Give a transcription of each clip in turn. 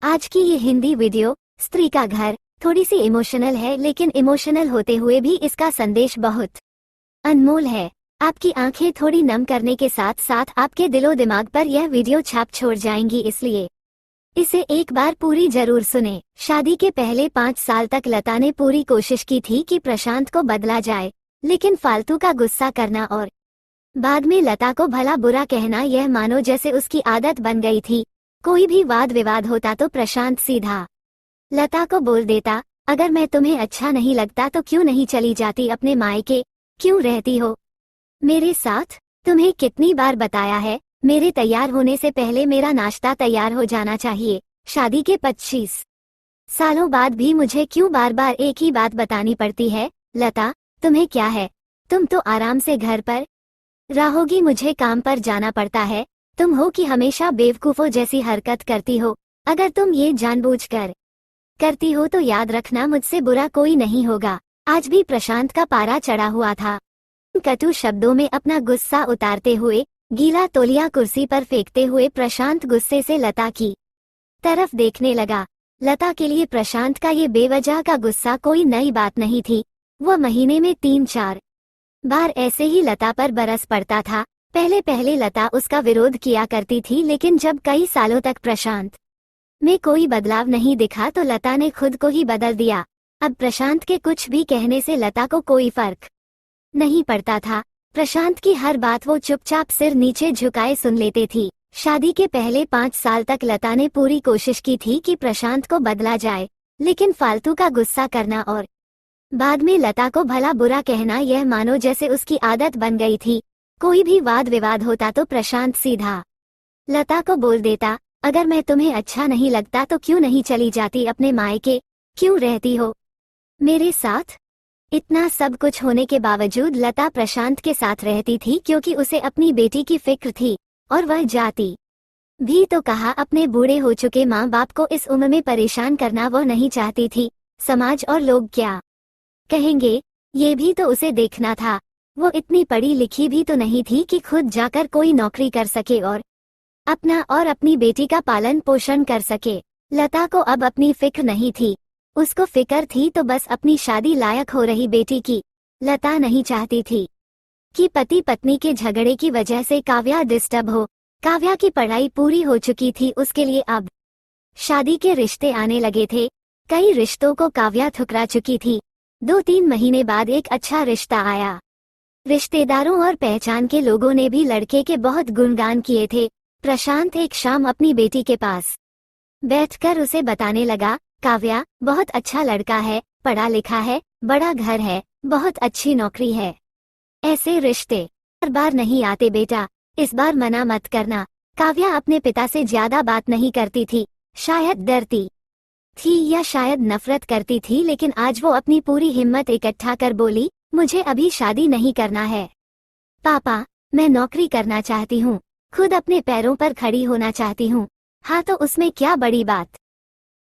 आज की ये हिंदी वीडियो स्त्री का घर थोड़ी सी इमोशनल है, लेकिन इमोशनल होते हुए भी इसका संदेश बहुत अनमोल है। आपकी आंखें थोड़ी नम करने के साथ साथ आपके दिलो दिमाग पर यह वीडियो छाप छोड़ जाएंगी, इसलिए इसे एक बार पूरी जरूर सुने। शादी के पहले 5 साल तक लता ने पूरी कोशिश की थी कि प्रशांत को बदला जाए, लेकिन फालतू का गुस्सा करना और बाद में लता को भला बुरा कहना, यह मानो जैसे उसकी आदत बन गई थी। कोई भी वाद विवाद होता तो प्रशांत सीधा लता को बोल देता, अगर मैं तुम्हें अच्छा नहीं लगता तो क्यों नहीं चली जाती अपने मायके, क्यों रहती हो मेरे साथ? तुम्हें कितनी बार बताया है, मेरे तैयार होने से पहले मेरा नाश्ता तैयार हो जाना चाहिए। शादी के 25 सालों बाद भी मुझे क्यों बार बार एक ही बात बतानी पड़ती है? लता, तुम्हें क्या है? तुम तो आराम से घर पर रहोगी, मुझे काम पर जाना पड़ता है। तुम हो कि हमेशा बेवकूफों जैसी हरकत करती हो। अगर तुम ये जानबूझकर करती हो तो याद रखना, मुझसे बुरा कोई नहीं होगा। आज भी प्रशांत का पारा चढ़ा हुआ था। कटु शब्दों में अपना गुस्सा उतारते हुए, गीला तौलिया कुर्सी पर फेंकते हुए प्रशांत गुस्से से लता की तरफ देखने लगा। लता के लिए प्रशांत का ये बेवजह का गुस्सा कोई नई बात नहीं थी। वह महीने में 3-4 बार ऐसे ही लता पर बरस पड़ता था। पहले पहले लता उसका विरोध किया करती थी, लेकिन जब कई सालों तक प्रशांत में कोई बदलाव नहीं दिखा तो लता ने खुद को ही बदल दिया। अब प्रशांत के कुछ भी कहने से लता को कोई फर्क नहीं पड़ता था। प्रशांत की हर बात वो चुपचाप सिर नीचे झुकाए सुन लेते थी। शादी के पहले 5 साल तक लता ने पूरी कोशिश की थी कि प्रशांत को बदला जाए, लेकिन फालतू का गुस्सा करना और बाद में लता को भला बुरा कहना, यह मानो जैसे उसकी आदत बन गई थी। कोई भी वाद विवाद होता तो प्रशांत सीधा लता को बोल देता, अगर मैं तुम्हें अच्छा नहीं लगता तो क्यों नहीं चली जाती अपने मायके, क्यों रहती हो मेरे साथ? इतना सब कुछ होने के बावजूद लता प्रशांत के साथ रहती थी, क्योंकि उसे अपनी बेटी की फिक्र थी। और वह जाती भी तो कहा, अपने बूढ़े हो चुके माँ बाप को इस उम्र में परेशान करना वो नहीं चाहती थी। समाज और लोग क्या कहेंगे, ये भी तो उसे देखना था। वो इतनी पढ़ी लिखी भी तो नहीं थी कि खुद जाकर कोई नौकरी कर सके और अपना और अपनी बेटी का पालन पोषण कर सके। लता को अब अपनी फिक्र नहीं थी। उसको फिक्र थी तो बस अपनी शादी लायक हो रही बेटी की। लता नहीं चाहती थी कि पति पत्नी के झगड़े की वजह से काव्या डिस्टर्ब हो। काव्या की पढ़ाई पूरी हो चुकी थी, उसके लिए अब शादी के रिश्ते आने लगे थे। कई रिश्तों को काव्या ठुकरा चुकी थी। 2-3 महीने बाद एक अच्छा रिश्ता आया। रिश्तेदारों और पहचान के लोगों ने भी लड़के के बहुत गुणगान किए थे। प्रशांत एक शाम अपनी बेटी के पास बैठकर उसे बताने लगा, काव्या बहुत अच्छा लड़का है, पढ़ा लिखा है, बड़ा घर है, बहुत अच्छी नौकरी है। ऐसे रिश्ते हर बार नहीं आते बेटा, इस बार मना मत करना। काव्या अपने पिता से ज्यादा बात नहीं करती थी। शायद डरती थी या शायद नफरत करती थी, लेकिन आज वो अपनी पूरी हिम्मत इकट्ठा कर बोली, मुझे अभी शादी नहीं करना है पापा, मैं नौकरी करना चाहती हूँ, खुद अपने पैरों पर खड़ी होना चाहती हूँ। हाँ तो उसमें क्या बड़ी बात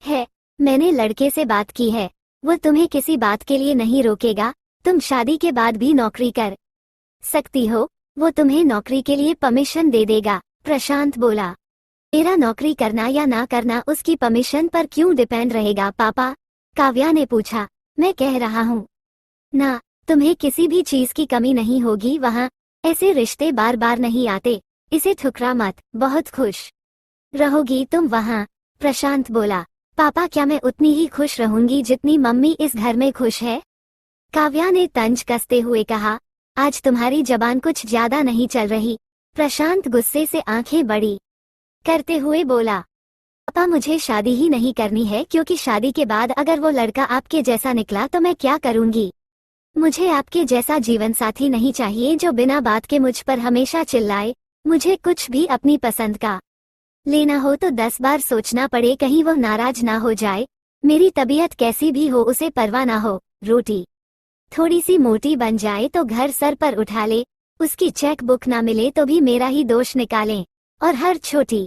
है? मैंने लड़के से बात की है, वो तुम्हें किसी बात के लिए नहीं रोकेगा। तुम शादी के बाद भी नौकरी कर सकती हो, वो तुम्हें नौकरी के लिए परमिशन दे देगा। प्रशांत बोला, मेरा नौकरी करना या ना करना उसकी परमिशन पर क्यों डिपेंड रहेगा पापा? काव्या ने पूछा। मैं कह रहा हूँ ना, तुम्हें किसी भी चीज की कमी नहीं होगी वहाँ। ऐसे रिश्ते बार बार नहीं आते, इसे ठुकरा मत, बहुत खुश रहोगी तुम वहाँ। प्रशांत बोला, पापा क्या मैं उतनी ही खुश रहूंगी जितनी मम्मी इस घर में खुश है? काव्या ने तंज कसते हुए कहा, आज तुम्हारी जबान कुछ ज्यादा नहीं चल रही। प्रशांत गुस्से से आंखें बड़ी करते हुए बोला, पापा मुझे शादी ही नहीं करनी है, क्योंकि शादी के बाद अगर वो लड़का आपके जैसा निकला तो मैं क्या करूंगी? मुझे आपके जैसा जीवन साथी नहीं चाहिए जो बिना बात के मुझ पर हमेशा चिल्लाए। मुझे कुछ भी अपनी पसंद का लेना हो तो 10 बार सोचना पड़े, कहीं वो नाराज ना हो जाए। मेरी तबीयत कैसी भी हो उसे परवाह ना हो। रोटी थोड़ी सी मोटी बन जाए तो घर सर पर उठा ले, उसकी चेक बुक ना मिले तो भी मेरा ही दोष निकालें, और हर छोटी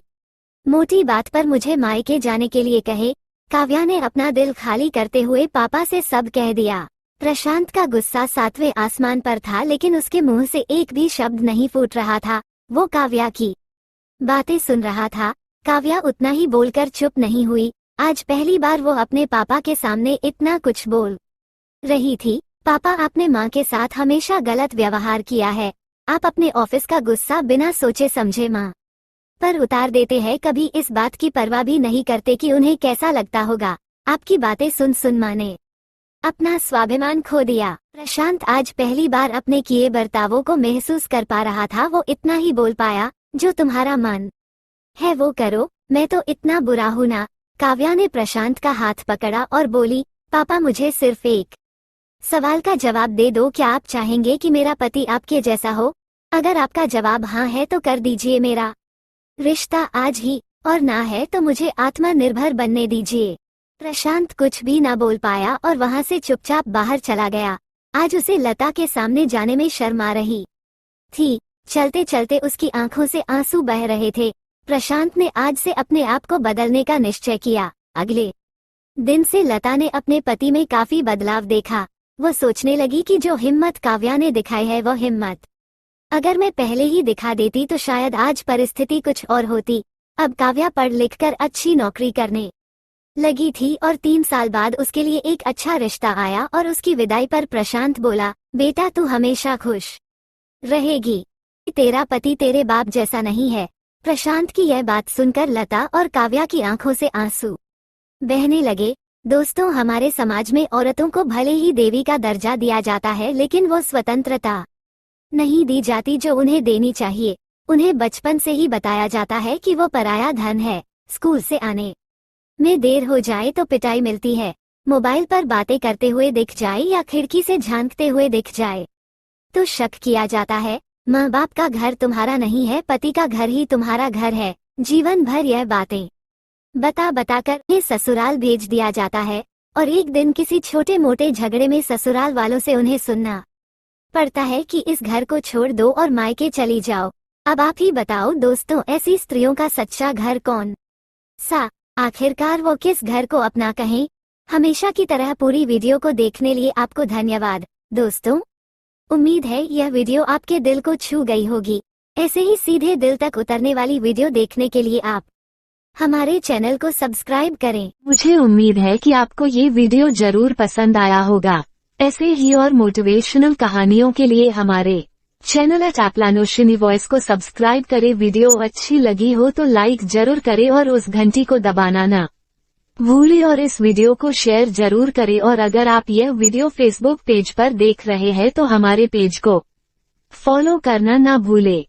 मोटी बात पर मुझे मायके जाने के लिए कहे। काव्या ने अपना दिल खाली करते हुए पापा से सब कह दिया। प्रशांत का गुस्सा 7वें आसमान पर था, लेकिन उसके मुंह से एक भी शब्द नहीं फूट रहा था। वो काव्या की बातें सुन रहा था। काव्या उतना ही बोलकर चुप नहीं हुई। आज पहली बार वो अपने पापा के सामने इतना कुछ बोल रही थी। पापा, आपने माँ के साथ हमेशा गलत व्यवहार किया है। आप अपने ऑफिस का गुस्सा बिना सोचे समझे माँ पर उतार देते हैं, कभी इस बात की परवाह भी नहीं करते कि उन्हें कैसा लगता होगा। आपकी बातें सुन सुन माँ ने अपना स्वाभिमान खो दिया। प्रशांत आज पहली बार अपने किए बर्तावों को महसूस कर पा रहा था। वो इतना ही बोल पाया, जो तुम्हारा मन है वो करो, मैं तो इतना बुरा हूं ना। काव्या ने प्रशांत का हाथ पकड़ा और बोली, पापा मुझे सिर्फ एक सवाल का जवाब दे दो, क्या आप चाहेंगे कि मेरा पति आपके जैसा हो? अगर आपका जवाब हाँ है तो कर दीजिए मेरा रिश्ता आज ही, और ना है तो मुझे आत्मनिर्भर बनने दीजिए। प्रशांत कुछ भी ना बोल पाया और वहां से चुपचाप बाहर चला गया। आज उसे लता के सामने जाने में शर्म आ रही थी। चलते चलते उसकी आंखों से आंसू बह रहे थे। प्रशांत ने आज से अपने आप को बदलने का निश्चय किया। अगले दिन से लता ने अपने पति में काफी बदलाव देखा। वो सोचने लगी कि जो हिम्मत काव्या ने दिखाई है वो हिम्मत अगर मैं पहले ही दिखा देती तो शायद आज परिस्थिति कुछ और होती। अब काव्या पढ़ लिखकर अच्छी नौकरी करने लगी थी और 3 साल बाद उसके लिए एक अच्छा रिश्ता आया और उसकी विदाई पर प्रशांत बोला, बेटा तू हमेशा खुश रहेगी, तेरा पति तेरे बाप जैसा नहीं है। प्रशांत की यह बात सुनकर लता और काव्या की आंखों से आंसू बहने लगे। दोस्तों, हमारे समाज में औरतों को भले ही देवी का दर्जा दिया जाता है, लेकिन वो स्वतंत्रता नहीं दी जाती जो उन्हें देनी चाहिए। उन्हें बचपन से ही बताया जाता है कि वो पराया धन है। स्कूल से आने में देर हो जाए तो पिटाई मिलती है। मोबाइल पर बातें करते हुए दिख जाए या खिड़की से झांकते हुए दिख जाए तो शक किया जाता है। माँ बाप का घर तुम्हारा नहीं है, पति का घर ही तुम्हारा घर है। जीवन भर यह बातें बता बताकर उन्हें ससुराल भेज दिया जाता है और एक दिन किसी छोटे मोटे झगड़े में ससुराल वालों से उन्हें सुनना पड़ता है कि इस घर को छोड़ दो और मायके चली जाओ। अब आप ही बताओ दोस्तों, ऐसी स्त्रियों का सच्चा घर कौन सा? आखिरकार वो किस घर को अपना कहें? हमेशा की तरह पूरी वीडियो को देखने लिए आपको धन्यवाद। दोस्तों, उम्मीद है यह वीडियो आपके दिल को छू गई होगी। ऐसे ही सीधे दिल तक उतरने वाली वीडियो देखने के लिए आप हमारे चैनल को सब्सक्राइब करें। मुझे उम्मीद है कि आपको ये वीडियो जरूर पसंद आया होगा। ऐसे ही और मोटिवेशनल कहानियों के लिए हमारे चैनल टैप्लानोशिनी वॉइस को सब्सक्राइब करें। वीडियो अच्छी लगी हो तो लाइक जरूर करें और उस घंटी को दबाना ना भूलें और इस वीडियो को शेयर जरूर करें। और अगर आप यह वीडियो फेसबुक पेज पर देख रहे हैं तो हमारे पेज को फॉलो करना ना भूलें।